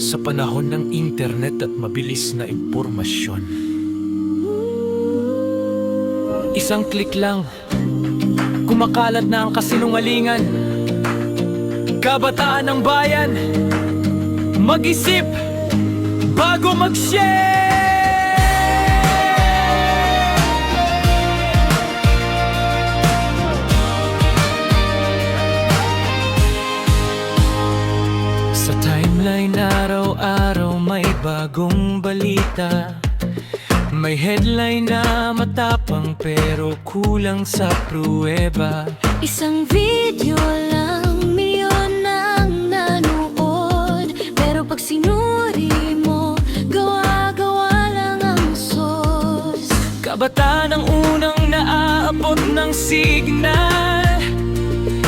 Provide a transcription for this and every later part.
Sa panahon ng internet at mabilis na impormasyon, isang klik lang, kumakalat na ang kasinungalingan. Kabataan ng bayan, mag-isip bago mag-share. Sa timeline araw-araw may bagong balita. May headline na matapang pero kulang sa pruweba. Isang video lang, milyon ang nanood. Pero pag sinuri mo, gawa-gawa lang ang source. Kabataan ang unang naaabot ng signal.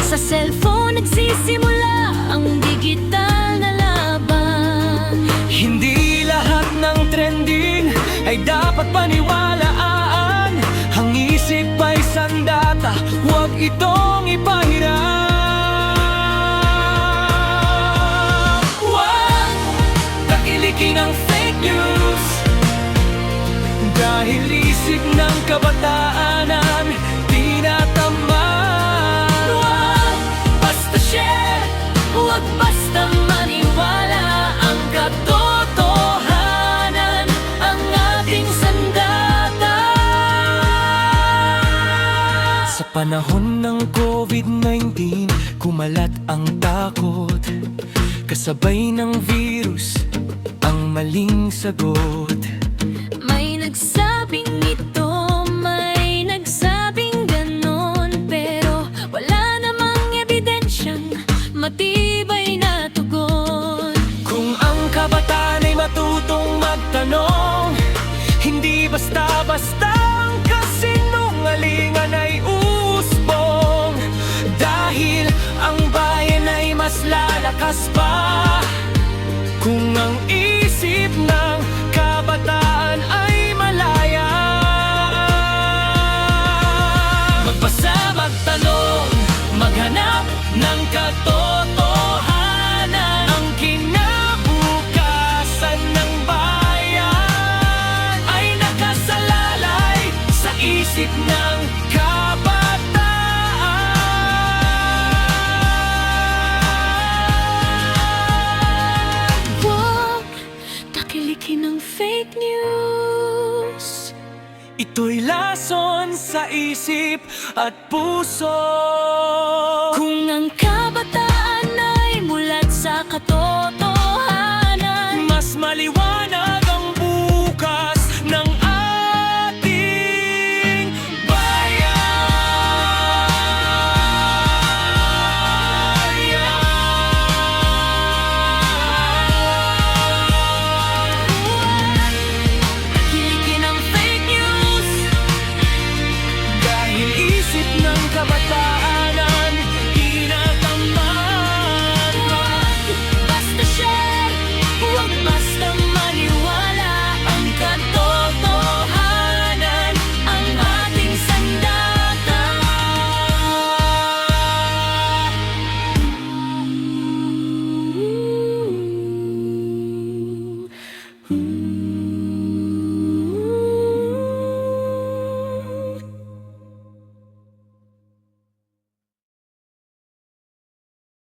Sa cellphone nagsisimula ang digital na laban. Hindi lahat ng trending ay dapat paniwalaan. Ang isip ay sandata, huwag itong ipahiram. Huwag takilikin ang fake news, dahil isip ng kabataan namin tinatamaan. Huwag basta share, huwag basta maniwala. Ang katotohanan ang ating sandata. Sa panahon ng COVID-19, kumalat ang takot. Kasabay ng virus, ang maling sagot. May nagsabing ito, may nagsabing ganon. Pero wala namang ebidensyang matibay na tugon. Kung ang kabataan ay matutong magtanong, hindi basta-basta ang kasinungalingan ay usbong. Dahil ang bayan ay mas lalakas pa kung ang isip ng kabataan ay malaya. Magbasa, magtanong, maghanap ng katotohanan. Ang kinabukasan ng bayan ay nakasalalay sa isip ng kabataan. Huwag takilikin ng fake news. Ito'y lason sa isip at puso. Kung ang